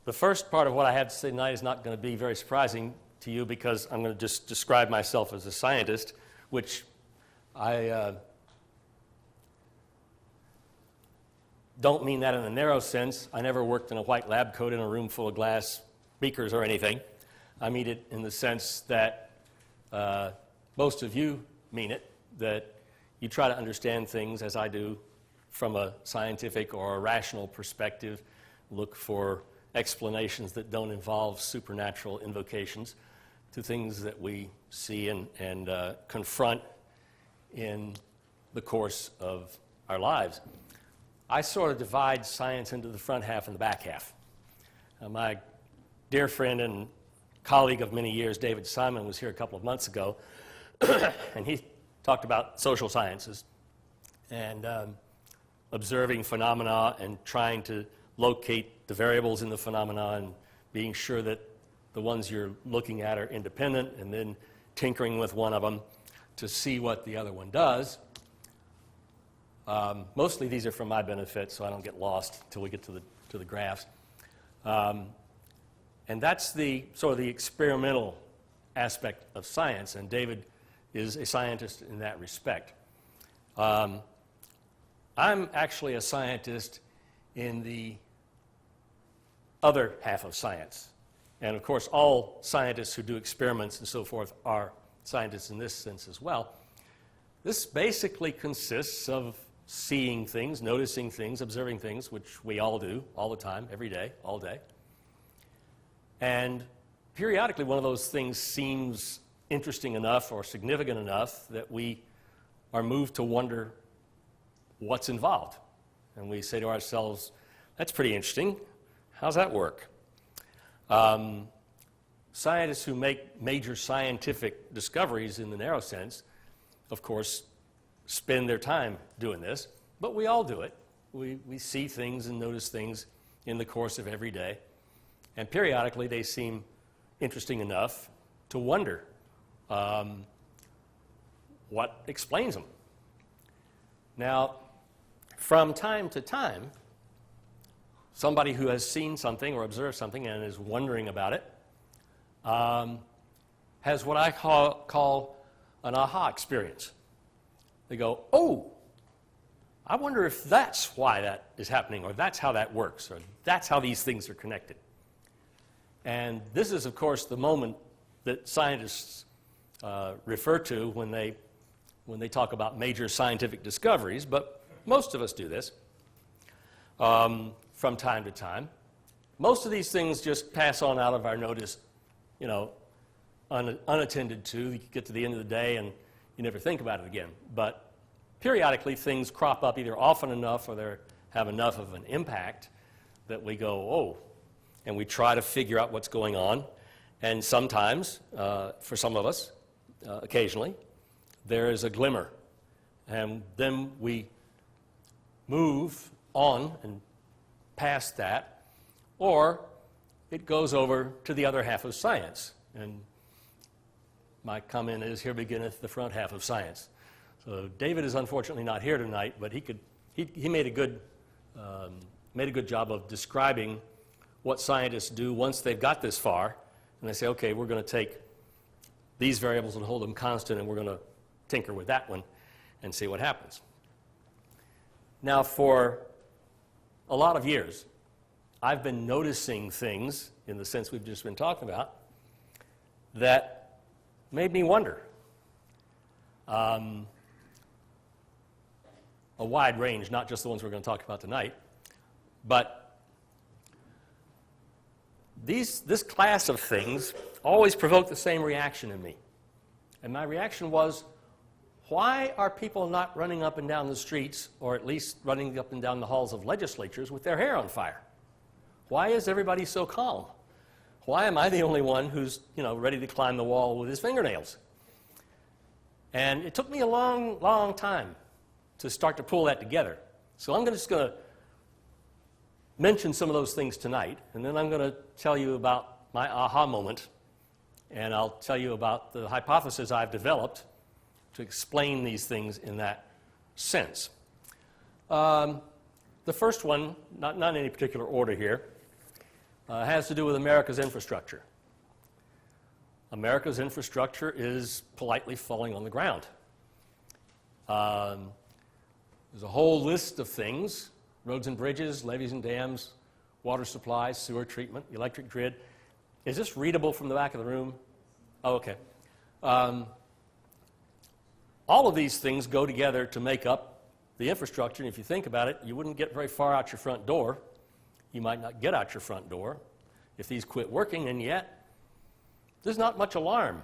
The first part of what I have to say tonight is not going to be very surprising to you because I'm going to just describe myself as a scientist, which I don't mean that in a narrow sense. I never worked in a white lab coat in a room full of glass beakers or anything. I mean it in the sense that most of you mean it, that you try to understand things, as I do, from a scientific or a rational perspective, look for explanations that don't involve supernatural invocations to things that we see and confront in the course of our lives. I sort of divide science into the front half and the back half. My dear friend and colleague of many years, David Simon, was here a couple of months ago, and he talked about social sciences and observing phenomena and trying to locate the variables in the phenomena and being sure that the ones you're looking at are independent, and then tinkering with one of them to see what the other one does. Mostly these are for my benefit, so I don't get lost until we get to the graphs. And that's the sort of the experimental aspect of science, and David is a scientist in that respect. I'm actually a scientist in the other half of science. And of course, all scientists who do experiments and so forth are scientists in this sense as well. This basically consists of seeing things, noticing things, observing things, which we all do all the time, every day, all day. And periodically, one of those things seems interesting enough or significant enough that we are moved to wonder what's involved. And we say to ourselves, that's pretty interesting. How's that work? Scientists who make major scientific discoveries in the narrow sense, of course, spend their time doing this, but we all do it. We see things and notice things in the course of every day, and periodically they seem interesting enough to wonder what explains them. Now, from time to time, somebody who has seen something or observed something and is wondering about it has what I call an aha experience. They go, oh, I wonder if that's why that is happening, or that's how that works, or that's how these things are connected. And this is, of course, the moment that scientists refer to when they talk about major scientific discoveries, but most of us do this from time to time. Most of these things just pass on out of our notice, you know, unattended to. You get to the end of the day and you never think about it again. But periodically things crop up either often enough or they have enough of an impact that we go, oh, and we try to figure out what's going on. And sometimes, for some of us, occasionally, there is a glimmer. And then we move on and past that, or it goes over to the other half of science. And my comment is, here beginneth the front half of science. So David is unfortunately not here tonight, but he made a good job of describing what scientists do once they've got this far, and they say, okay, we're going to take these variables and hold them constant, and we're going to tinker with that one and see what happens. Now, for a lot of years, I've been noticing things, in the sense we've just been talking about, that made me wonder. A wide range, not just the ones we're going to talk about tonight, but this class of things always provoked the same reaction in me. And my reaction was, why are people not running up and down the streets, or at least running up and down the halls of legislatures with their hair on fire? Why is everybody so calm? Why am I the only one who's, ready to climb the wall with his fingernails? And it took me a long, long time to start to pull that together. So I'm just going to mention some of those things tonight, and then I'm going to tell you about my aha moment, and I'll tell you about the hypothesis I've developed to explain these things in that sense. The first one, not in any particular order here, has to do with America's infrastructure. America's infrastructure is politely falling on the ground. There's a whole list of things: roads and bridges, levees and dams, water supplies, sewer treatment, electric grid. Is this readable from the back of the room? Oh, okay. All of these things go together to make up the infrastructure, and if you think about it, you wouldn't get very far out your front door. You might not get out your front door if these quit working, and yet there's not much alarm.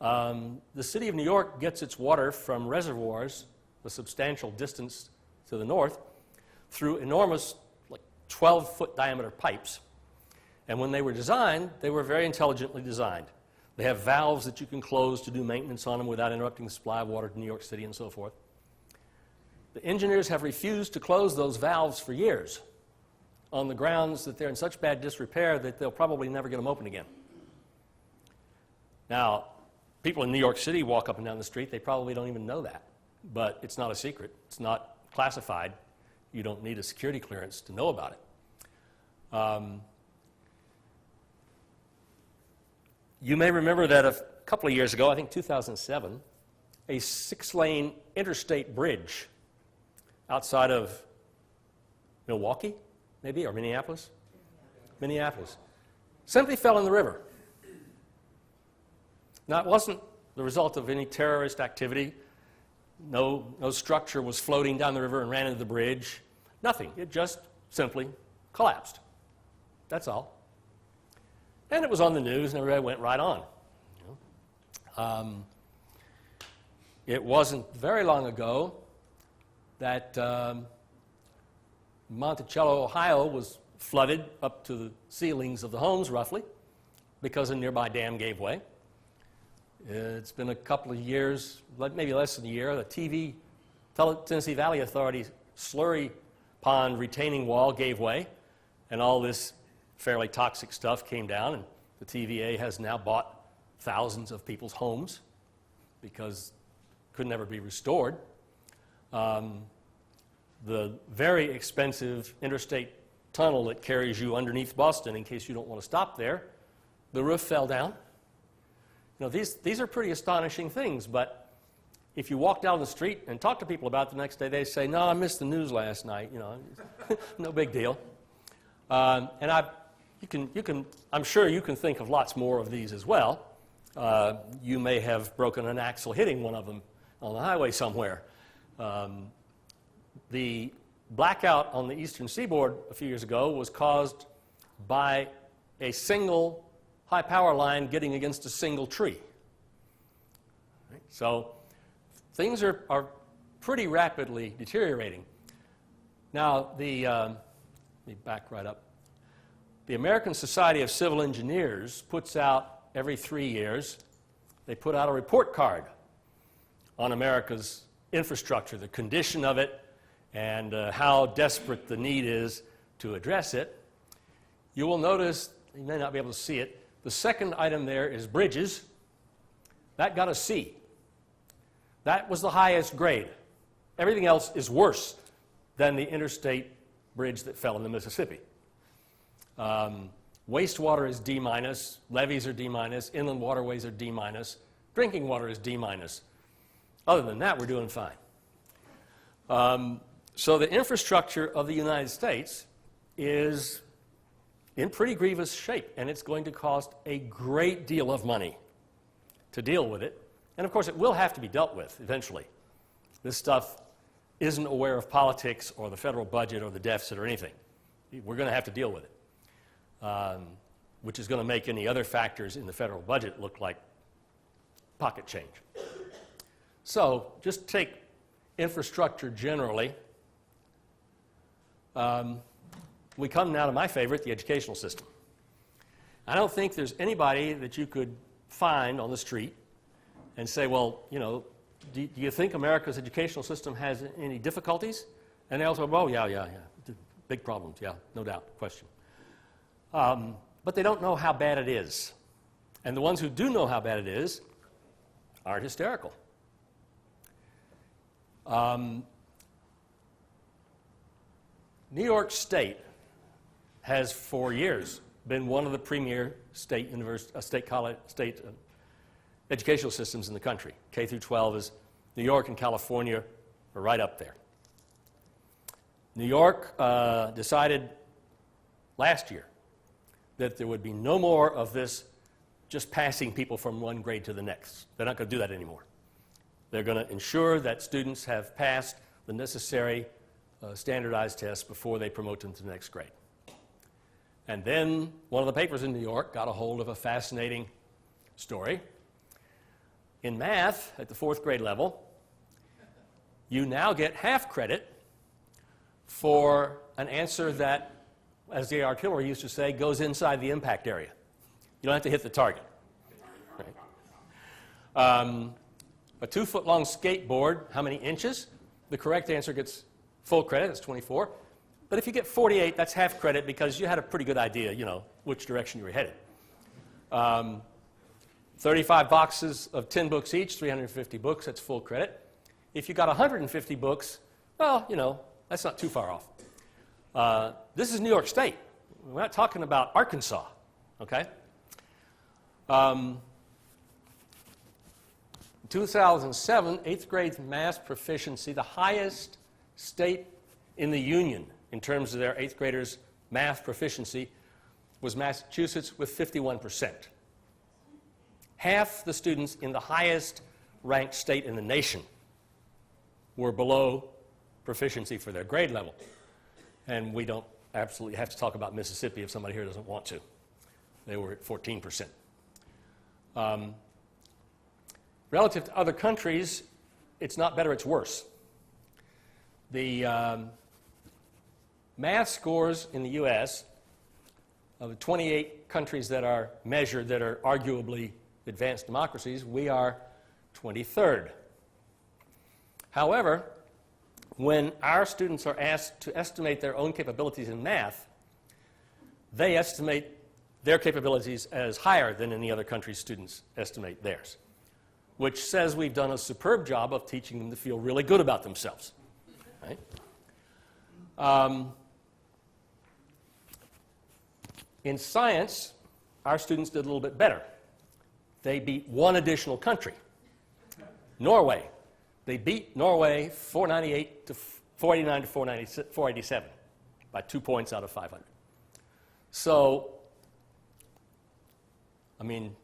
The city of New York gets its water from reservoirs a substantial distance to the north through enormous, like 12-foot diameter pipes. And when they were designed, they were very intelligently designed. They have valves that you can close to do maintenance on them without interrupting the supply of water to New York City and so forth. The engineers have refused to close those valves for years on the grounds that they're in such bad disrepair that they'll probably never get them open again. Now, people in New York City walk up and down the street, they probably don't even know that. But it's not a secret. It's not classified. You don't need a security clearance to know about it. You may remember that a couple of years ago, I think 2007, a 6-lane interstate bridge outside of Milwaukee, maybe, or Minneapolis? Minneapolis. Simply fell in the river. Now, it wasn't the result of any terrorist activity. No structure was floating down the river and ran into the bridge. Nothing. It just simply collapsed. That's all. And it was on the news, and everybody went right on. It wasn't very long ago that Monticello, Ohio, was flooded up to the ceilings of the homes, roughly, because a nearby dam gave way. It's been a couple of years, maybe less than a year. The Tennessee Valley Authority slurry pond retaining wall gave way, and all this fairly toxic stuff came down, and the TVA has now bought thousands of people's homes because it could never be restored. The very expensive interstate tunnel that carries you underneath Boston, in case you don't want to stop there, the roof fell down. You know, these are pretty astonishing things, but if you walk down the street and talk to people about it the next day, they say, no, I missed the news last night, you know, no big deal. And I'm sure you can think of lots more of these as well. You may have broken an axle hitting one of them on the highway somewhere. The blackout on the eastern seaboard a few years ago was caused by a single high power line getting against a single tree. Right? So things are pretty rapidly deteriorating. Now, let me back right up. The American Society of Civil Engineers puts out every 3 years, they put out a report card on America's infrastructure, the condition of it, and how desperate the need is to address it. You will notice, you may not be able to see it, the second item there is bridges. That got a C. That was the highest grade. Everything else is worse than the interstate bridge that fell in the Mississippi. Wastewater is D-, levees are D-, inland waterways are D-, drinking water is D-. Other than that, we're doing fine. So the infrastructure of the United States is in pretty grievous shape, and it's going to cost a great deal of money to deal with it. And of course, it will have to be dealt with eventually. This stuff isn't aware of politics or the federal budget or the deficit or anything. We're going to have to deal with it, which is going to make any other factors in the federal budget look like pocket change. So just take infrastructure generally. We come now to my favorite, the educational system. I don't think there's anybody that you could find on the street and say, well, you know, do you think America's educational system has any difficulties? And they all say, well, yeah, big problems, yeah, no doubt, question. But they don't know how bad it is. And the ones who do know how bad it is aren't hysterical. New York State has for years been one of the premier state educational systems in the country. K through 12 is New York and California are right up there. New York decided last year that there would be no more of this just passing people from one grade to the next. They're not going to do that anymore. They're going to ensure that students have passed the necessary standardized tests before they promote them to the next grade. And then one of the papers in New York got a hold of a fascinating story. In math, at the 4th grade level, you now get half credit for an answer that, as the artillery used to say, goes inside the impact area. You don't have to hit the target. Right? A 2-foot-long skateboard, how many inches? The correct answer gets full credit, that's 24. But if you get 48, that's half credit because you had a pretty good idea, you know, which direction you were headed. 35 boxes of 10 books each, 350 books, that's full credit. If you got 150 books, well, you know, that's not too far off. This is New York State. We're not talking about Arkansas, okay? In 2007, 8th grade math proficiency, the highest state in the union in terms of their 8th graders' math proficiency was Massachusetts with 51%. Half the students in the highest ranked state in the nation were below proficiency for their grade level. And we don't absolutely have to talk about Mississippi if somebody here doesn't want to. They were at 14%. Relative to other countries, it's not better, it's worse. The math scores in the U.S. of the 28 countries that are measured that are arguably advanced democracies, we are 23rd. However, when our students are asked to estimate their own capabilities in math, they estimate their capabilities as higher than any other country's students estimate theirs, which says we've done a superb job of teaching them to feel really good about themselves. Right? In science, our students did a little bit better. They beat one additional country, Norway. They beat Norway 498 to 489 to 487 by 2 points out of 500. So, I mean,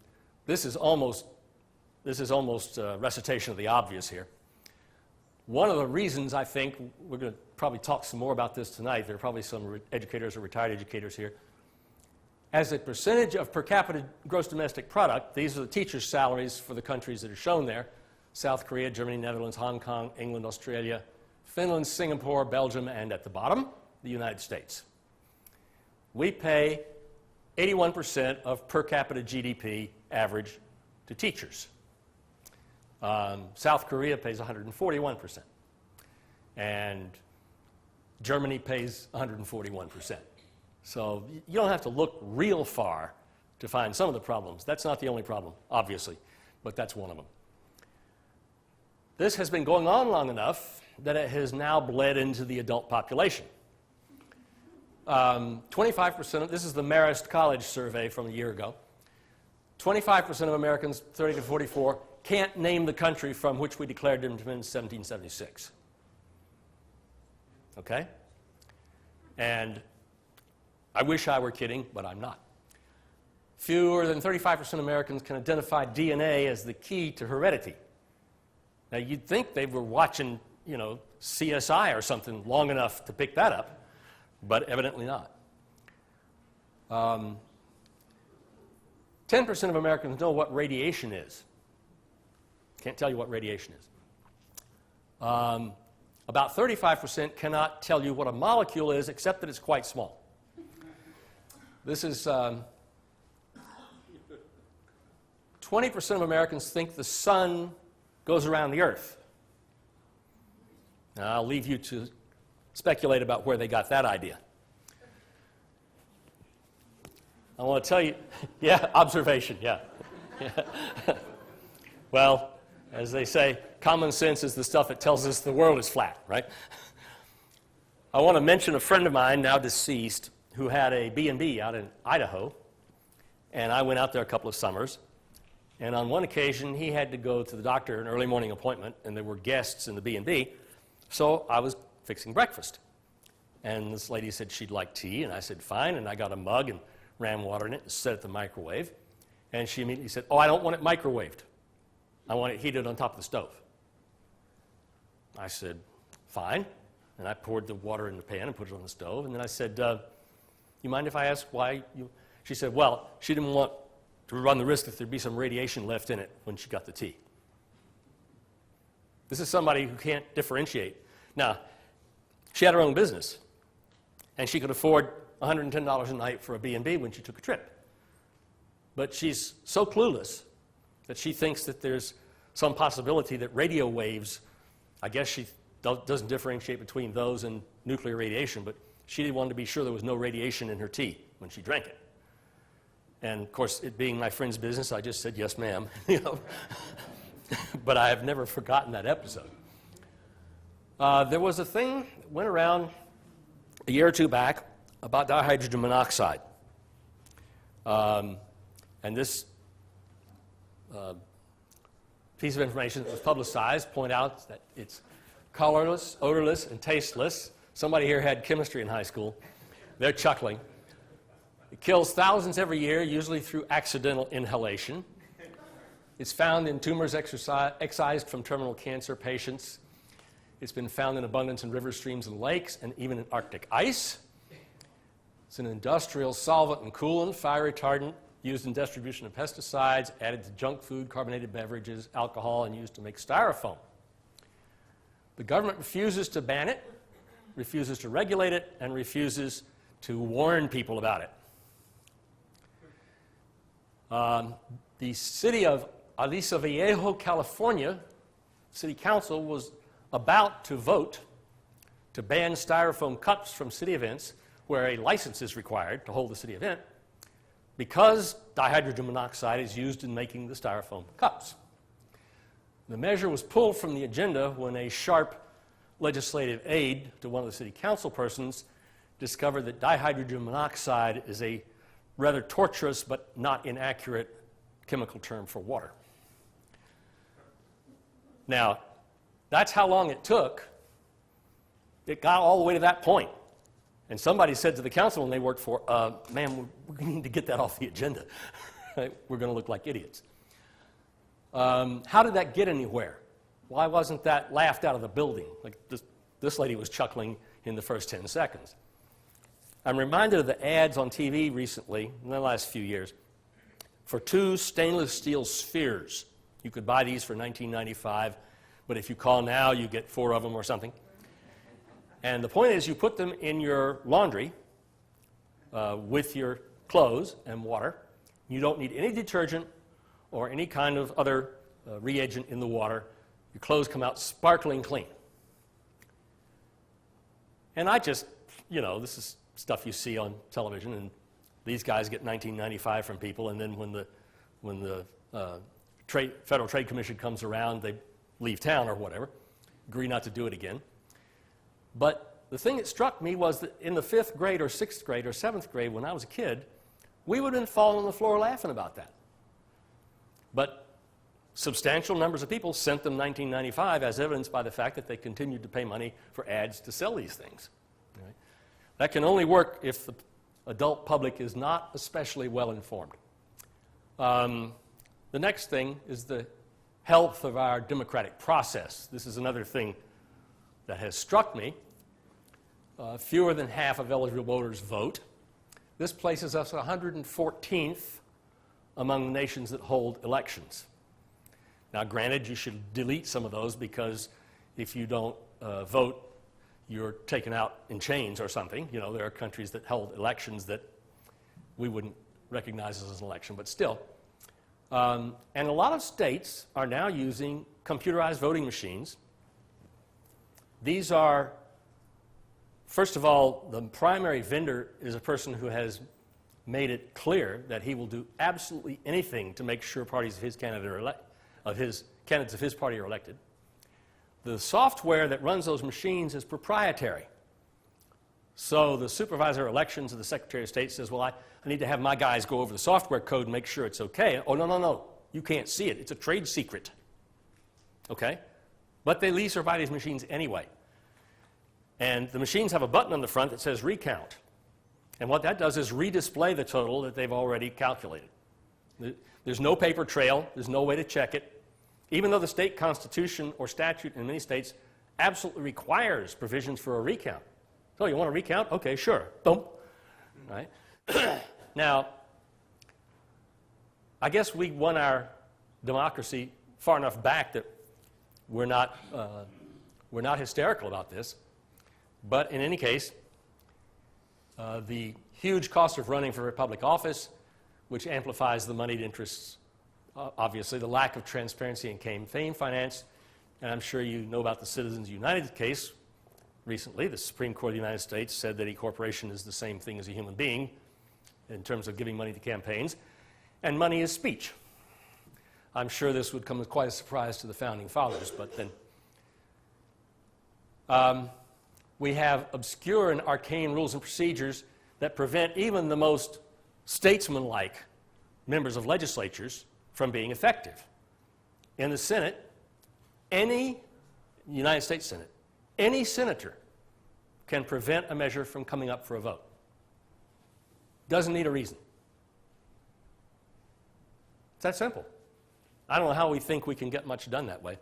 this is almost a recitation of the obvious here. One of the reasons I think, we're going to probably talk some more about this tonight, there are probably some educators or retired educators here, as a percentage of per capita gross domestic product, these are the teachers' salaries for the countries that are shown there: South Korea, Germany, Netherlands, Hong Kong, England, Australia, Finland, Singapore, Belgium, and at the bottom, the United States. We pay 81% of per capita GDP average to teachers. South Korea pays 141%, and Germany pays 141%. So you don't have to look real far to find some of the problems. That's not the only problem, obviously, but that's one of them. This has been going on long enough that it has now bled into the adult population. 25%, this is the Marist College survey from a year ago, 25% of Americans 30 to 44 can't name the country from which we declared independence in 1776. Okay? And I wish I were kidding, but I'm not. Fewer than 35% of Americans can identify DNA as the key to heredity. Now, you'd think they were watching, you know, CSI or something long enough to pick that up, but evidently not. 10% of Americans know what radiation is. Can't tell you what radiation is. About 35% cannot tell you what a molecule is, except that it's quite small. This is 20% of Americans think the sun goes around the earth. Now, I'll leave you to speculate about where they got that idea. I want to tell you, yeah, observation, yeah. Well, as they say, common sense is the stuff that tells us the world is flat, right? I want to mention a friend of mine, now deceased, who had a B&B out in Idaho, and I went out there a couple of summers. And on one occasion, he had to go to the doctor, an early morning appointment, and there were guests in the B&B, so I was fixing breakfast. And this lady said she'd like tea, and I said, fine, and I got a mug and ran water in it and set it in the microwave. And she immediately said, oh, I don't want it microwaved. I want it heated on top of the stove. I said, fine. And I poured the water in the pan and put it on the stove. And then I said, you mind if I ask why you... She said, well, she didn't want to run the risk that there'd be some radiation left in it when she got the tea. This is somebody who can't differentiate. Now, she had her own business, and she could afford $110 a night for a B&B when she took a trip. But she's so clueless that she thinks that there's some possibility that radio waves, I guess she doesn't differentiate between those and nuclear radiation, but she wanted to be sure there was no radiation in her tea when she drank it. And of course, it being my friend's business, I just said, yes, ma'am. You know? But I have never forgotten that episode. There was a thing that went around a year or two back about dihydrogen monoxide. And this piece of information that was publicized pointed out that it's colorless, odorless, and tasteless. Somebody here had chemistry in high school. They're chuckling. It kills thousands every year, usually through accidental inhalation. It's found in tumors excised from terminal cancer patients. It's been found in abundance in rivers, streams, and lakes, and even in Arctic ice. It's an industrial solvent and coolant, fire retardant, used in distribution of pesticides, added to junk food, carbonated beverages, alcohol, and used to make styrofoam. The government refuses to ban it, refuses to regulate it, and refuses to warn people about it. The city of Aliso Viejo, California, City Council was about to vote to ban styrofoam cups from city events where a license is required to hold the city event because dihydrogen monoxide is used in making the styrofoam cups. The measure was pulled from the agenda when a sharp legislative aide to one of the city council persons discovered that dihydrogen monoxide is a rather torturous but not inaccurate chemical term for water. Now, that's how long it took. It got all the way to that point. And somebody said to the council when they worked for, ma'am, we need to get that off the agenda. We're going to look like idiots. How did that get anywhere? Why wasn't that laughed out of the building? Like this lady was chuckling in the first 10 seconds. I'm reminded of the ads on TV recently, in the last few years, for 2 stainless steel spheres. You could buy these for $19.95, but if you call now, you get 4 of them or something. And the point is, you put them in your laundry with your clothes and water. You don't need any detergent or any kind of other reagent in the water. Your clothes come out sparkling clean. And I just, you know, this is stuff you see on television, and these guys get $19.95 from people, and then when the Federal Trade Commission comes around, they leave town or whatever, agree not to do it again. But the thing that struck me was that in the 5th grade or 6th grade or 7th grade when I was a kid, we would have been falling on the floor laughing about that. But substantial numbers of people sent them $19.95 as evidenced by the fact that they continued to pay money for ads to sell these things. Right? That can only work if the adult public is not especially well informed. The next thing is the health of our democratic process. This is another thing that has struck me. Fewer than half of eligible voters vote. This places us 114th among the nations that hold elections. Now, granted, you should delete some of those because if you don't vote, you're taken out in chains or something. You know, there are countries that held elections that we wouldn't recognize as an election, but still. And a lot of states are now using computerized voting machines. These are, first of all, the primary vendor is a person who has made it clear that he will do absolutely anything to make sure parties of his candidates of his party are elected. The software that runs those machines is proprietary. So the supervisor of elections of the Secretary of State says, well, I need to have my guys go over the software code and make sure it's okay. Oh, no, no, no. You can't see it. It's a trade secret. Okay? But they lease or buy these machines anyway. And the machines have a button on the front that says recount. And what that does is redisplay the total that they've already calculated. There's no paper trail. There's no way to check it. Even though the state constitution or statute in many states absolutely requires provisions for a recount. So you want to recount? Okay, sure. Boom. Right? Now, I guess we won our democracy far enough back that we're not hysterical about this. But in any case, the huge cost of running for public office, which amplifies the moneyed interests, obviously, the lack of transparency in campaign finance, and I'm sure you know about the Citizens United case. Recently, the Supreme Court of the United States said that a corporation is the same thing as a human being in terms of giving money to campaigns, and money is speech. I'm sure this would come as quite a surprise to the Founding Fathers, but then we have obscure and arcane rules and procedures that prevent even the most statesmanlike members of legislatures from being effective. In the Senate, United States Senate, any senator can prevent a measure from coming up for a vote. Doesn't need a reason. It's that simple. I don't know how we think we can get much done that way.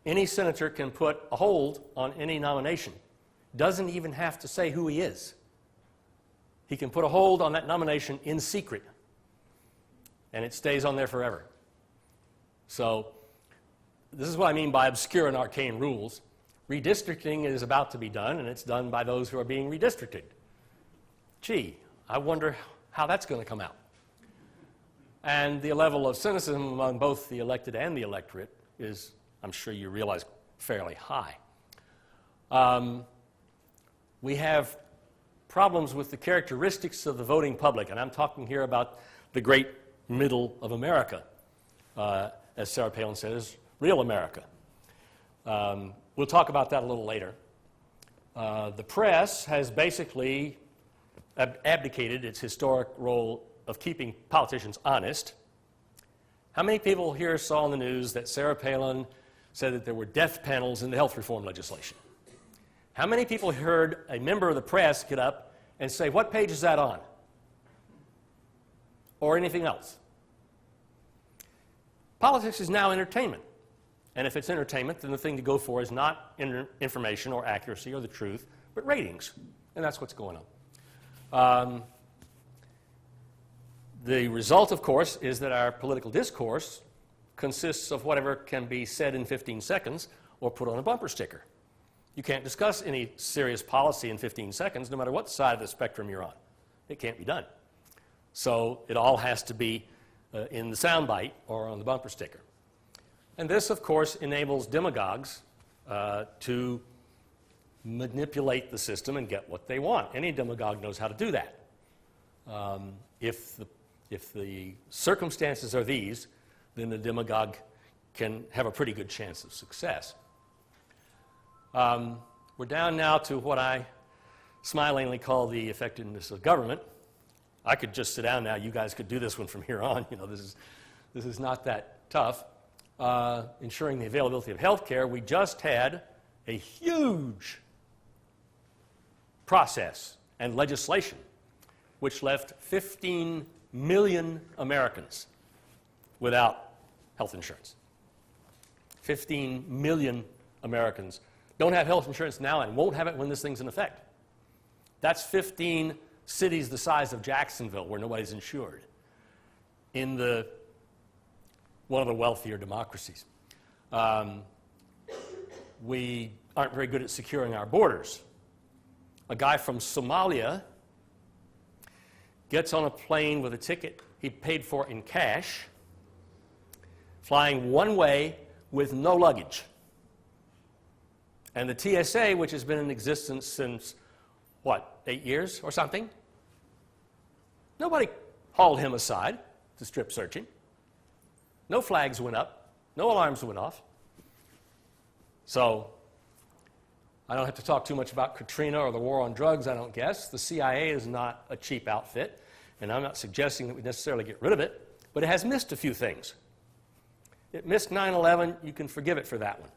Any senator can put a hold on any nomination. Doesn't even have to say who he is. He can put a hold on that nomination in secret, and it stays on there forever. So this is what I mean by obscure and arcane rules. Redistricting is about to be done, and it's done by those who are being redistricted. Gee, I wonder how that's going to come out. And the level of cynicism among both the elected and the electorate is, I'm sure you realize, fairly high. We have problems with the characteristics of the voting public, and I'm talking here about the great middle of America, as Sarah Palin says, real America. We'll talk about that a little later. The press has basically abdicated its historic role of keeping politicians honest. How many people here saw in the news that Sarah Palin said that there were death panels in the health reform legislation? How many people heard a member of the press get up and say, what page is that on? Or anything else? Politics is now entertainment. And if it's entertainment, then the thing to go for is not information or accuracy or the truth, but ratings. And that's what's going on. The result, of course, is that our political discourse consists of whatever can be said in 15 seconds or put on a bumper sticker. You can't discuss any serious policy in 15 seconds, no matter what side of the spectrum you're on. It can't be done. So it all has to be in the soundbite or on the bumper sticker. And this, of course, enables demagogues to manipulate the system and get what they want. Any demagogue knows how to do that. If the circumstances are these, then the demagogue can have a pretty good chance of success. We're down now to what I smilingly call the effectiveness of government. I could just sit down now. You guys could do this one from here on. You know, this is not that tough. Ensuring the availability of health care, we just had a huge process and legislation which left 15 million Americans without health insurance. 15 million Americans don't have health insurance now and won't have it when this thing's in effect. That's 15 cities the size of Jacksonville where nobody's insured in one of the wealthier democracies. We aren't very good at securing our borders. A guy from Somalia gets on a plane with a ticket he paid for in cash, flying one way with no luggage. And the TSA, which has been in existence since, 8 years or something? Nobody hauled him aside to strip searching. No flags went up. No alarms went off. So I don't have to talk too much about Katrina or the war on drugs, I don't guess. The CIA is not a cheap outfit, and I'm not suggesting that we necessarily get rid of it, but it has missed a few things. It missed 9/11, you can forgive it for that one.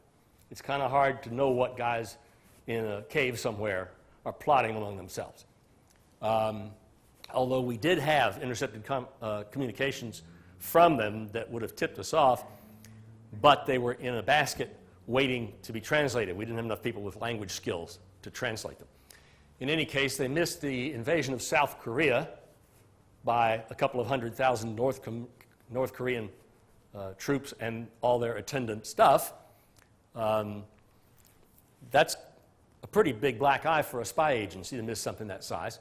It's kind of hard to know what guys in a cave somewhere are plotting among themselves. Although we did have intercepted communications from them that would have tipped us off, but they were in a basket waiting to be translated. We didn't have enough people with language skills to translate them. In any case, they missed the invasion of South Korea by a couple of 100,000 North Korean troops and all their attendant stuff. That's a pretty big black eye for a spy agency to miss something that size.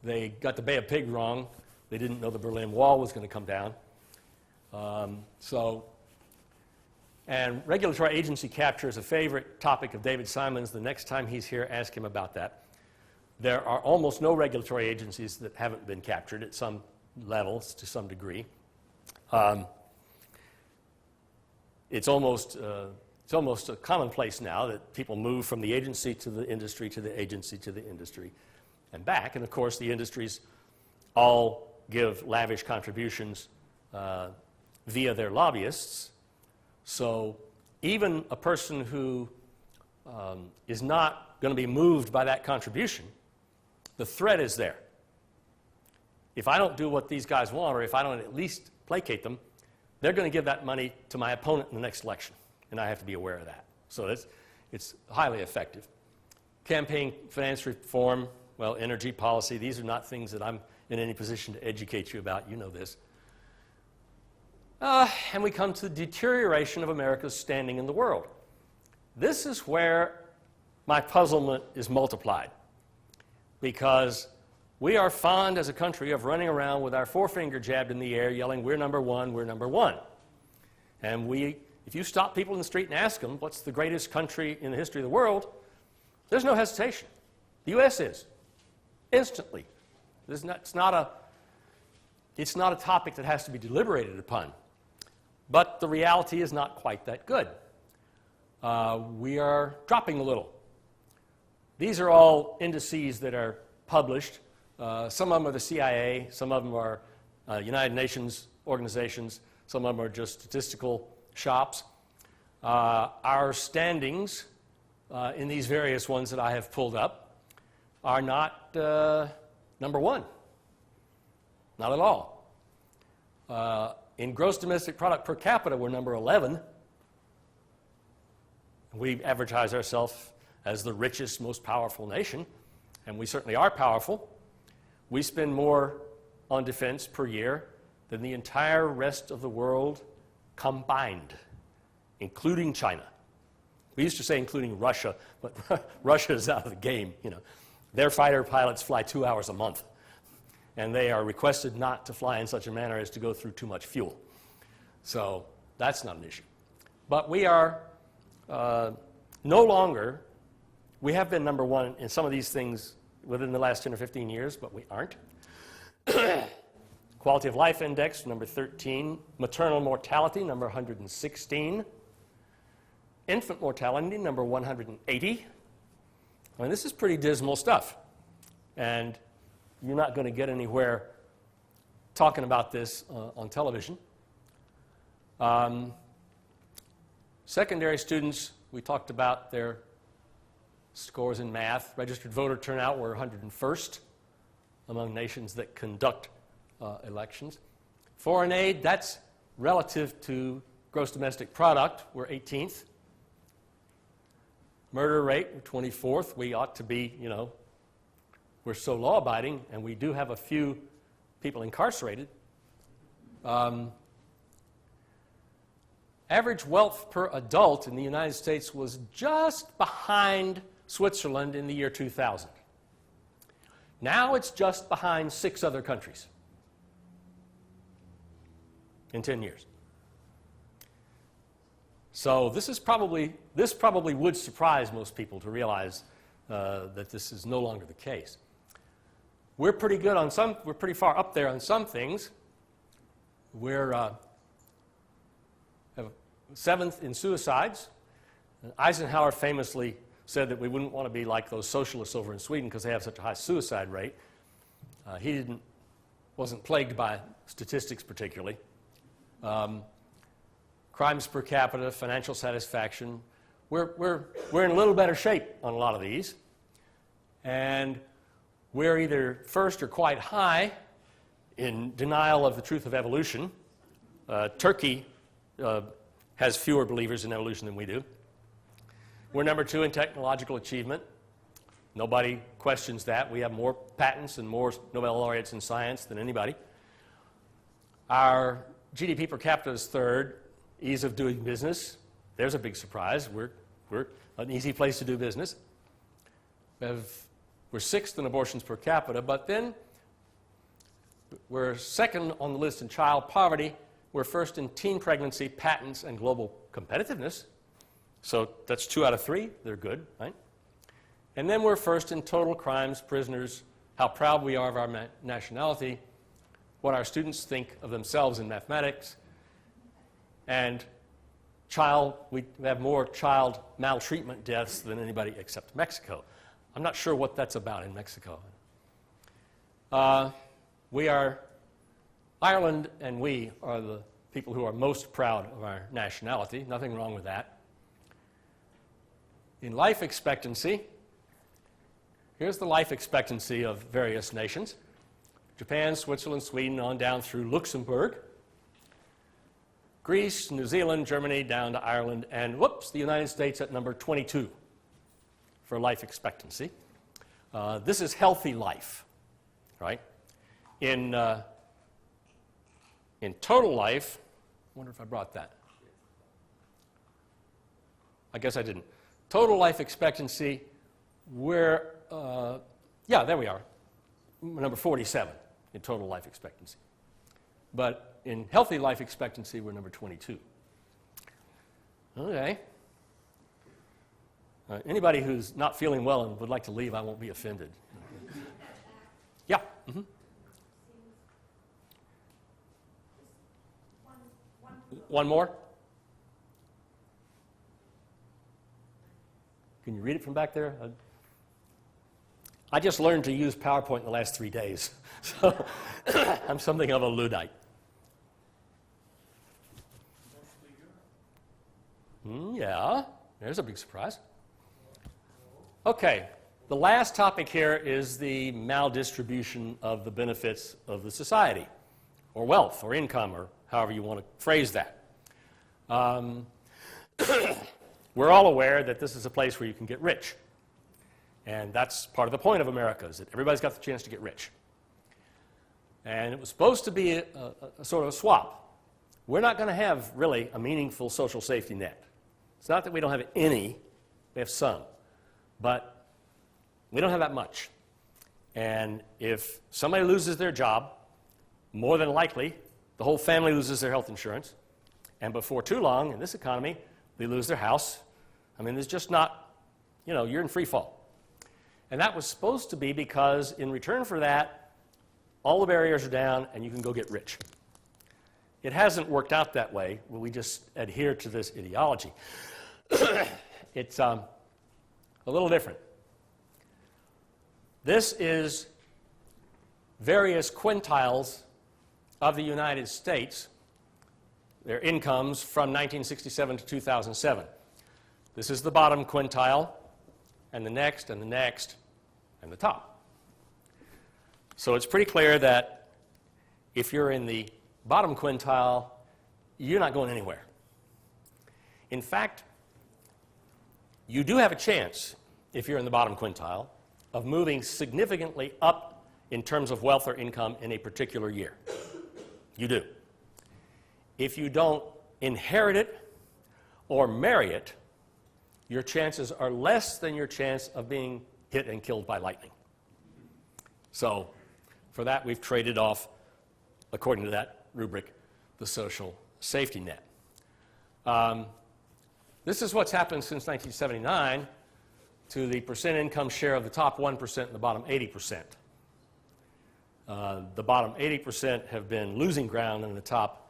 They got the Bay of Pigs wrong. They didn't know the Berlin Wall was going to come down. And regulatory agency capture is a favorite topic of David Simon's. The next time he's here, ask him about that. There are almost no regulatory agencies that haven't been captured at some levels to some degree. It's almost a commonplace now that people move from the agency to the industry to the agency to the industry and back. And of course, the industries all give lavish contributions via their lobbyists. So even a person who is not going to be moved by that contribution, the threat is there. If I don't do what these guys want, or if I don't at least placate them, they're going to give that money to my opponent in the next election, and I have to be aware of that. So it's highly effective. Campaign finance reform, well, energy policy, these are not things that I'm in any position to educate you about. You know this. And we come to the deterioration of America's standing in the world. This is where my puzzlement is multiplied, because we are fond as a country of running around with our forefinger jabbed in the air, yelling, "We're number one, we're number one." And if you stop people in the street and ask them, what's the greatest country in the history of the world, there's no hesitation. The U.S. is. Instantly. It's not a topic that has to be deliberated upon. But the reality is not quite that good. We are dropping a little. These are all indices that are published. Some of them are the CIA, some of them are United Nations organizations, some of them are just statistical shops. Our standings in these various ones that I have pulled up are not number one. Not at all. In gross domestic product per capita, we're number 11. We advertise ourselves as the richest, most powerful nation, and we certainly are powerful. We spend more on defense per year than the entire rest of the world combined, including China. We used to say including Russia, but Russia is out of the game. You know, their fighter pilots fly 2 hours a month, and they are requested not to fly in such a manner as to go through too much fuel. So that's not an issue. But we are no longer, we have been number one in some of these things within the last 10 or 15 years, but we aren't. Quality of life index, number 13. Maternal mortality, number 116. Infant mortality, number 180. I mean, this is pretty dismal stuff. And you're not going to get anywhere talking about this on television. Secondary students, we talked about their scores in math. Registered voter turnout, we're 101st among nations that conduct elections. Foreign aid, that's relative to gross domestic product, we're 18th. Murder rate, we're 24th. We ought to be, you know, we're so law-abiding, and we do have a few people incarcerated. Average wealth per adult in the United States was just behind Switzerland in the year 2000. Now it's just behind 6 other countries in 10 years. So this probably would surprise most people to realize that this is no longer the case. We're pretty good on some, we're pretty far up there on some things. We're 7th in suicides. Eisenhower famously said that we wouldn't want to be like those socialists over in Sweden because they have such a high suicide rate. He wasn't plagued by statistics particularly. Crimes per capita, financial satisfaction. We're in a little better shape on a lot of these. And we're either first or quite high in denial of the truth of evolution. Turkey has fewer believers in evolution than we do. We're number 2 in technological achievement. Nobody questions that. We have more patents and more Nobel laureates in science than anybody. Our GDP per capita is 3rd. Ease of doing business. There's a big surprise. We're an easy place to do business. We're 6th in abortions per capita, but then we're 2nd on the list in child poverty. We're 1st in teen pregnancy, patents, and global competitiveness. So that's 2 out of 3. They're good, right? And then we're 1st in total crimes, prisoners, how proud we are of our nationality, what our students think of themselves in mathematics, and we have more child maltreatment deaths than anybody except Mexico. I'm not sure what that's about in Mexico. Ireland and we are the people who are most proud of our nationality. Nothing wrong with that. In life expectancy, here's the life expectancy of various nations. Japan, Switzerland, Sweden, on down through Luxembourg. Greece, New Zealand, Germany, down to Ireland, and whoops, the United States at number 22 for life expectancy. This is healthy life, right? In total life, I wonder if I brought that. I guess I didn't. Total life expectancy, we're, yeah, there we are, number 47 in total life expectancy. But in healthy life expectancy, we're number 22. Okay. Anybody who's not feeling well and would like to leave, I won't be offended. Yeah. Mm-hmm. One more? Can you read it from back there? I just learned to use PowerPoint in the last 3 days, so I'm something of a Luddite. Yeah, there's a big surprise. Okay, the last topic here is the maldistribution of the benefits of the society, or wealth, or income, or however you want to phrase that. We're all aware that this is a place where you can get rich. And that's part of the point of America, is that everybody's got the chance to get rich. And it was supposed to be a sort of a swap. We're not going to have really a meaningful social safety net. It's not that we don't have any, we have some. But we don't have that much. And if somebody loses their job, more than likely, the whole family loses their health insurance. And before too long, in this economy, they lose their house. I mean, there's just not, you're in free fall. And that was supposed to be because in return for that, all the barriers are down and you can go get rich. It hasn't worked out that way. We just adhere to this ideology. It's a little different. This is various quintiles of the United States, their incomes from 1967 to 2007. This is the bottom quintile, and the next, and the next, and the top. So it's pretty clear that if you're in the bottom quintile, you're not going anywhere. In fact, you do have a chance, if you're in the bottom quintile, of moving significantly up in terms of wealth or income in a particular year. You do. If you don't inherit it or marry it, your chances are less than your chance of being hit and killed by lightning. So for that, we've traded off, according to that rubric, the social safety net. This is what's happened since 1979 to the percent income share of the top 1% and the bottom 80%. The bottom 80% have been losing ground, and the top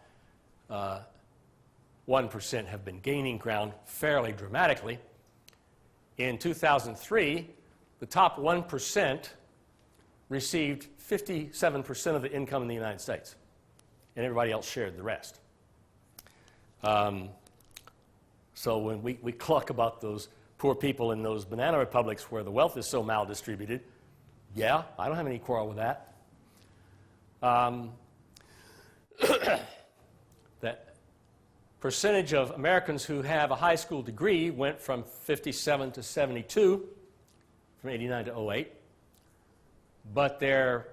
1% have been gaining ground fairly dramatically. in 2003, the top 1% received 57% of the income in the United States, and everybody else shared the rest. So when we cluck about those poor people in those banana republics where the wealth is so maldistributed, yeah, I don't have any quarrel with that. That percentage of Americans who have a high school degree went from 57 to 72, from 89 to 08, but their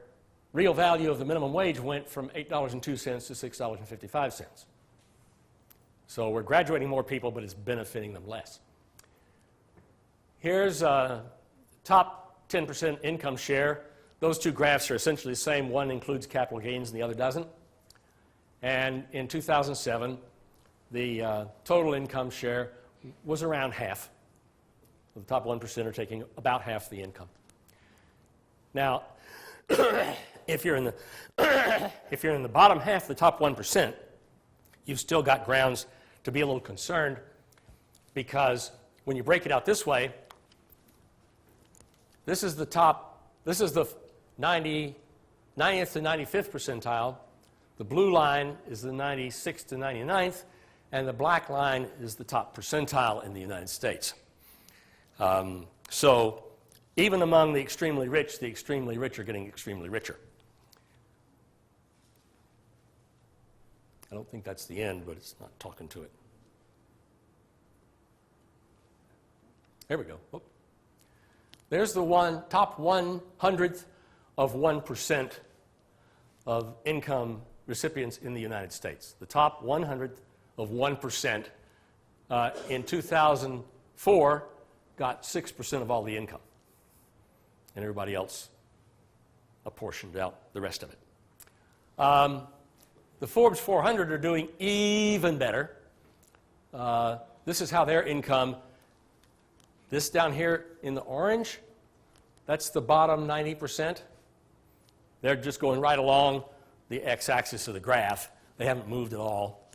real value of the minimum wage went from $8.02 to $6.55. So we're graduating more people, but it's benefiting them less. Here's top 10% income share. Those two graphs are essentially the same. One includes capital gains and the other doesn't. And in 2007, the total income share was around half. The top 1% are taking about half the income. Now, if you're in the bottom half, the top 1%, you've still got grounds to be a little concerned, because when you break it out this way, this is the 90th to 95th percentile. The blue line is the 96th to 99th, and the black line is the top percentile in the United States. So even among the extremely rich are getting extremely richer. I don't think that's the end, but it's not talking to it. There we go. Oh. There's the top 1/100th of 1% of income recipients in the United States. The top 100th of 1% in 2004 got 6% of all the income, and everybody else apportioned out the rest of it. The Forbes 400 are doing even better. This is how their income, this down here in the orange, that's the bottom 90%. They're just going right along the x-axis of the graph. They haven't moved at all.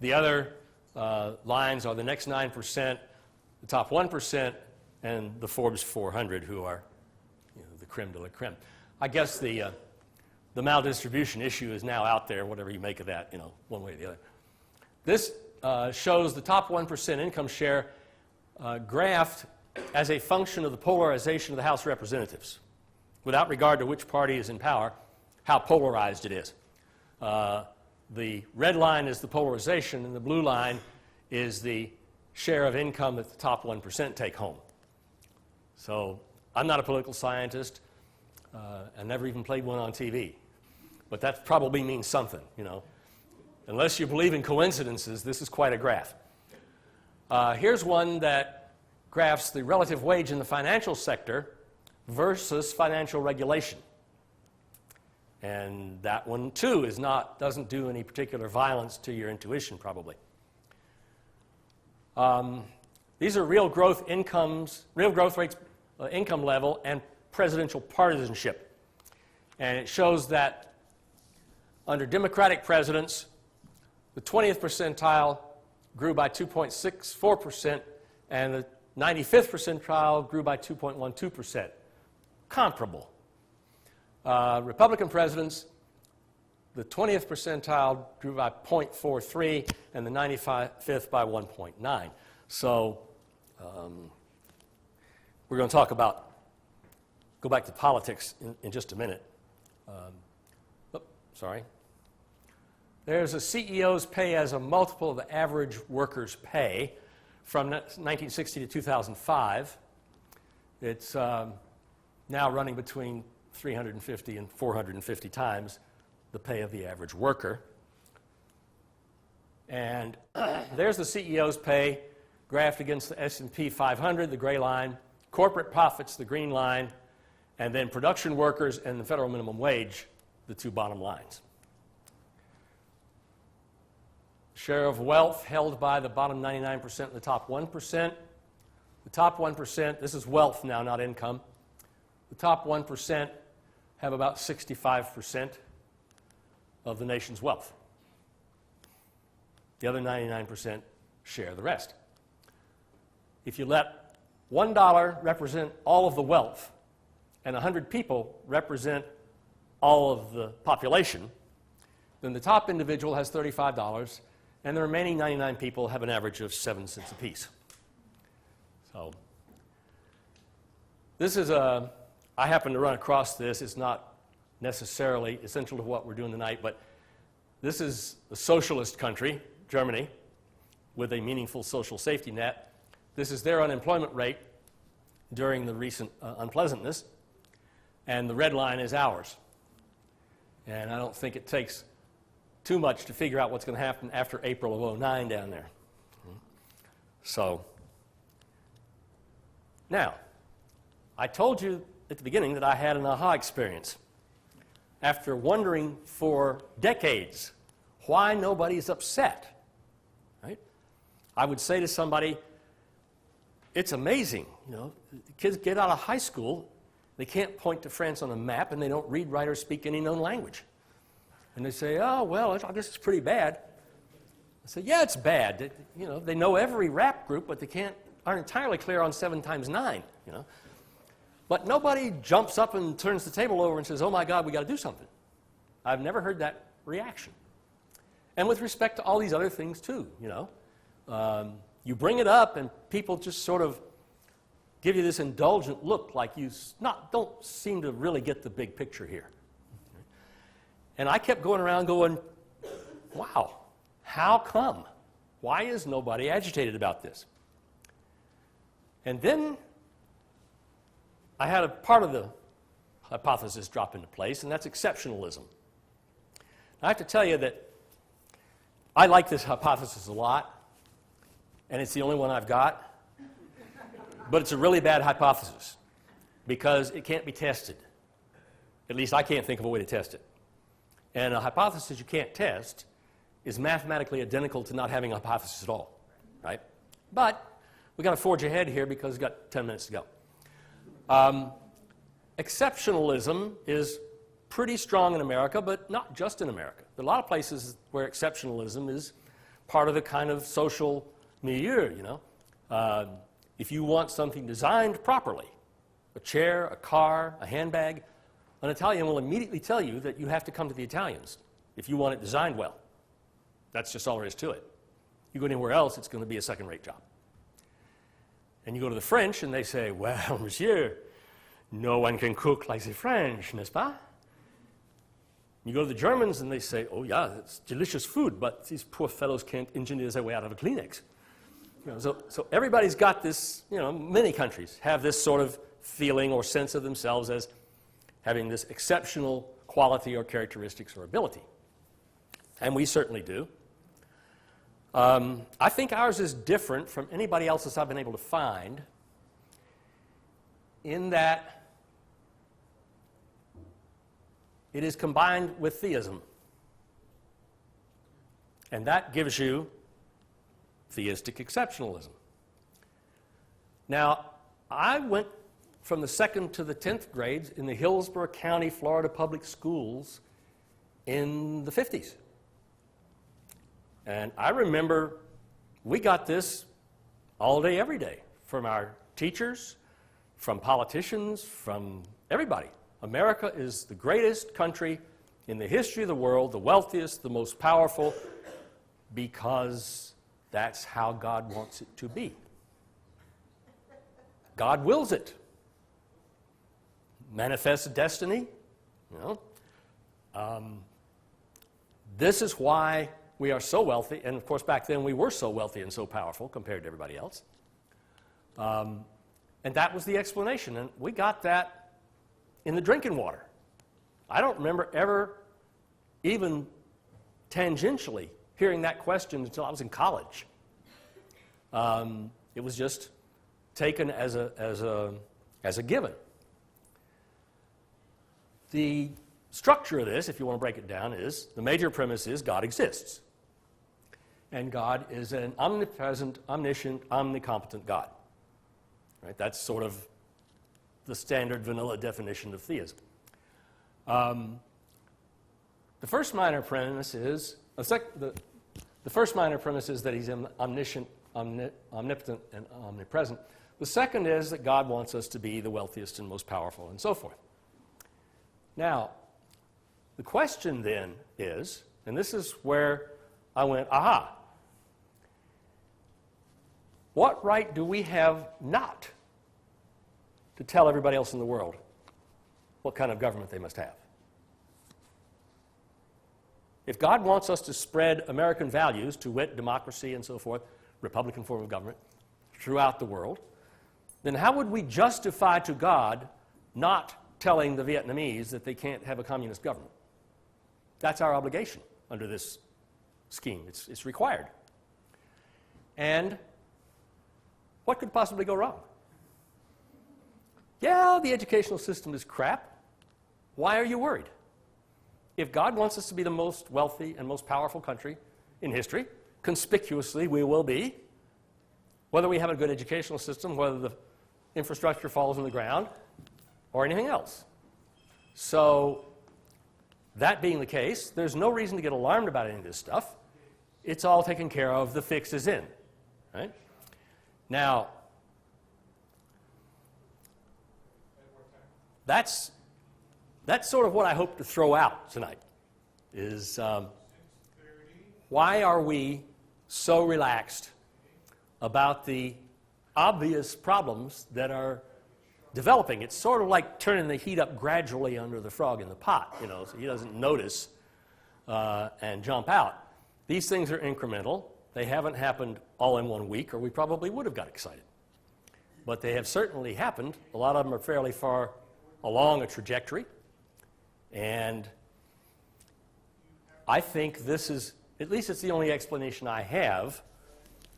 The other lines are the next 9%, the top 1%, and the Forbes 400, who are the creme de la creme. I guess the maldistribution issue is now out there, whatever you make of that, one way or the other. This shows the top 1% income share graphed as a function of the polarization of the House of Representatives, without regard to which party is in power, how polarized it is. The red line is the polarization, and the blue line is the share of income that the top 1% take home. So I'm not a political scientist. I never even played one on TV. But that probably means something, Unless you believe in coincidences, this is quite a graph. Here's one that graphs the relative wage in the financial sector versus financial regulation. And that one, too, doesn't do any particular violence to your intuition, probably. These are real growth rates, income level, and presidential partisanship. And it shows that under Democratic presidents, the 20th percentile grew by 2.64%, and the 95th percentile grew by 2.12%. Comparable. Republican presidents, the 20th percentile grew by 0.43, and the 95th by 1.9. So we're going to go back to politics in just a minute. There's a CEO's pay as a multiple of the average worker's pay from 1960 to 2005. It's now running between 350 and 450 times the pay of the average worker. And there's the CEO's pay graphed against the S&P 500, the gray line, corporate profits, the green line, and then production workers and the federal minimum wage, the two bottom lines. Share of wealth held by the bottom 99% and the top 1%. The top 1%, this is wealth now, not income. The top 1% have about 65% of the nation's wealth. The other 99% share the rest. If you let $1 represent all of the wealth, and 100 people represent all of the population, then the top individual has $35, and the remaining 99 people have an average of 7 cents apiece. So this is I happen to run across this. It's not necessarily essential to what we're doing tonight, but this is a socialist country, Germany, with a meaningful social safety net. This is their unemployment rate during the recent unpleasantness, and the red line is ours. And I don't think it takes too much to figure out what's going to happen after April of 2009 down there. So, now, I told you at the beginning that I had an aha experience. After wondering for decades why nobody's upset, right? I would say to somebody, it's amazing, you know, the kids get out of high school, they can't point to France on a map, and they don't read, write, or speak any known language. And they say, oh, well, I guess it's pretty bad. I say, yeah, it's bad. You know, they know every rap group, but they aren't entirely clear on 7 times 9, you know. But nobody jumps up and turns the table over and says, oh, my God, we got to do something. I've never heard that reaction. And with respect to all these other things, too, you know. You bring it up, and people just sort of give you this indulgent look like you don't seem to really get the big picture here. And I kept going around going, wow, how come? Why is nobody agitated about this? And then I had a part of the hypothesis drop into place, and that's exceptionalism. I have to tell you that I like this hypothesis a lot, and it's the only one I've got, but it's a really bad hypothesis because it can't be tested. At least I can't think of a way to test it. And a hypothesis you can't test is mathematically identical to not having a hypothesis at all, right? But we've got to forge ahead here because we've got 10 minutes to go. Exceptionalism is pretty strong in America, but not just in America. There are a lot of places where exceptionalism is part of the kind of social milieu, you know. If you want something designed properly, a chair, a car, a handbag, an Italian will immediately tell you that you have to come to the Italians if you want it designed well. That's just all there is to it. You go anywhere else, it's going to be a second-rate job. And you go to the French, and they say, well, monsieur, no one can cook like the French, n'est-ce pas? You go to the Germans, and they say, oh, yeah, it's delicious food, but these poor fellows can't engineer their way out of a Kleenex. You know, so everybody's got this, you know, many countries have this sort of feeling or sense of themselves as having this exceptional quality or characteristics or ability. And we certainly do. I think ours is different from anybody else's I've been able to find in that it is combined with theism. And that gives you theistic exceptionalism. Now, I went from the 2nd to the 10th grades in the Hillsborough County, Florida public schools in the 50s. And I remember we got this all day, every day, from our teachers, from politicians, from everybody. America is the greatest country in the history of the world, the wealthiest, the most powerful, because that's how God wants it to be. God wills it. Manifests destiny, you know. This is why we are so wealthy, and of course back then we were so wealthy and so powerful compared to everybody else. And that was the explanation, and we got that in the drinking water. I don't remember ever even tangentially hearing that question until I was in college. It was just taken as a given. The structure of this, if you want to break it down, is the major premise is God exists. And God is an omnipresent, omniscient, omnicompetent God. Right? That's sort of the standard vanilla definition of theism. The first minor premise is the first minor premise is that he's omniscient, omnipotent, and omnipresent. The second is that God wants us to be the wealthiest and most powerful and so forth. Now, the question then is, and this is where I went, aha, what right do we have not to tell everybody else in the world what kind of government they must have? If God wants us to spread American values, to wit, democracy and so forth, Republican form of government, throughout the world, then how would we justify to God not telling the Vietnamese that they can't have a communist government? That's our obligation under this scheme. It's required. And what could possibly go wrong? Yeah, the educational system is crap. Why are you worried? If God wants us to be the most wealthy and most powerful country in history, conspicuously we will be, whether we have a good educational system, whether the infrastructure falls on the ground, or anything else. So, that being the case, there's no reason to get alarmed about any of this stuff. It's all taken care of. The fix is in. Right? Now, that's sort of what I hope to throw out tonight, is why are we so relaxed about the obvious problems that are developing? It's sort of like turning the heat up gradually under the frog in the pot, you know, so he doesn't notice and jump out. These things are incremental. They haven't happened all in 1 week, or we probably would have got excited. But they have certainly happened. A lot of them are fairly far along a trajectory. And I think this is, at least it's the only explanation I have,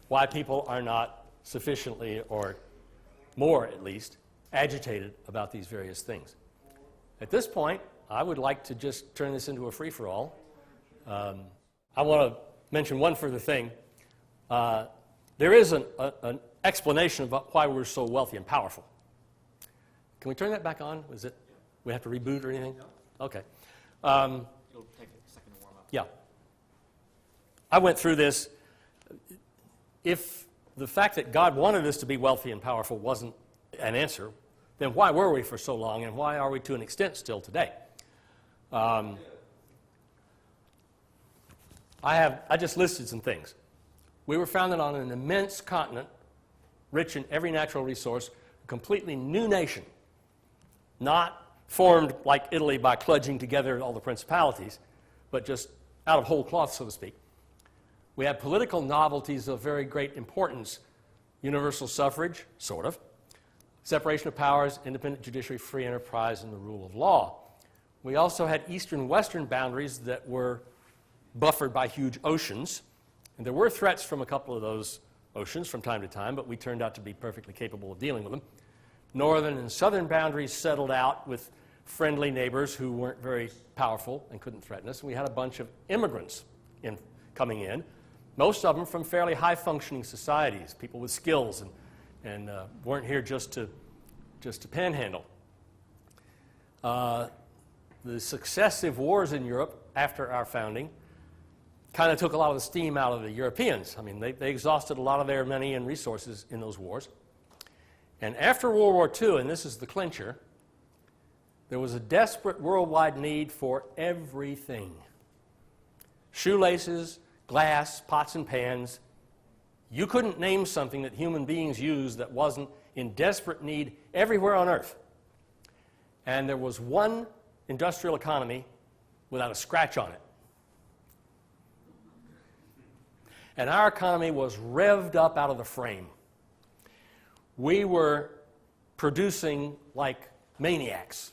why people are not sufficiently, or more at least, agitated about these various things. At this point, I would like to just turn this into a free-for-all. I want to mention one further thing. There is an explanation about why we're so wealthy and powerful. Can we turn that back on? Is it? We have to reboot or anything? No. Okay. It'll take a second to warm up. Yeah. I went through this. If the fact that God wanted us to be wealthy and powerful wasn't an answer, then why were we for so long, and why are we to an extent still today? I just listed some things. We were founded on an immense continent, rich in every natural resource, a completely new nation, not formed like Italy by kludging together all the principalities, but just out of whole cloth, so to speak. We had political novelties of very great importance: universal suffrage, sort of, separation of powers, independent judiciary, free enterprise, and the rule of law. We also had eastern-western boundaries that were buffered by huge oceans, and there were threats from a couple of those oceans from time to time, but we turned out to be perfectly capable of dealing with them. Northern and southern boundaries settled out with friendly neighbors who weren't very powerful and couldn't threaten us. And we had a bunch of immigrants coming in, most of them from fairly high-functioning societies, people with skills and weren't here just to panhandle. The successive wars in Europe after our founding kind of took a lot of the steam out of the Europeans. I mean, they exhausted a lot of their money and resources in those wars. And after World War II, and this is the clincher, there was a desperate worldwide need for everything. Shoelaces, glass, pots and pans. You couldn't name something that human beings used that wasn't in desperate need everywhere on Earth. And there was one industrial economy without a scratch on it. And our economy was revved up out of the frame. We were producing like maniacs.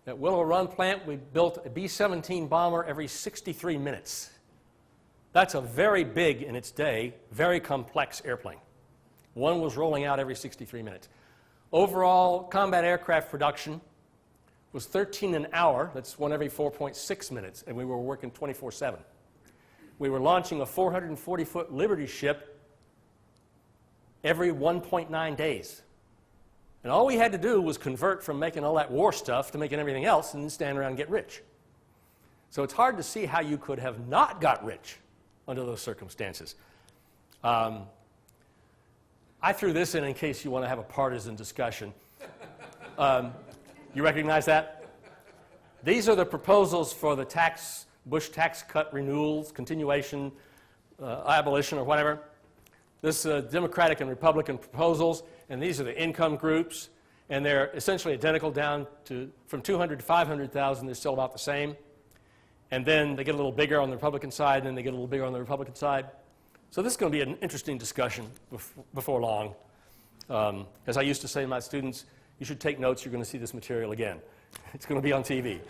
At Willow Run plant, we built a B-17 bomber every 63 minutes. That's a very big, in its day, very complex airplane. One was rolling out every 63 minutes. Overall, combat aircraft production was 13 an hour. That's one every 4.6 minutes, and we were working 24/7. We were launching a 440-foot Liberty ship every 1.9 days. And all we had to do was convert from making all that war stuff to making everything else and then stand around and get rich. So it's hard to see how you could have not got rich under those circumstances. I I threw this in case you want to have a partisan discussion. You recognize that? These are the proposals for the Bush tax cut renewals, continuation, abolition, or whatever. This is Democratic and Republican proposals, and these are the income groups, and they're essentially identical down to from 200 to 500,000. They're still about the same, and then they get a little bigger on the Republican side, and then they get a little bigger on the Republican side. So this is going to be an interesting discussion before long. As I used to say to my students, you should take notes. You're going to see this material again. It's going to be on TV.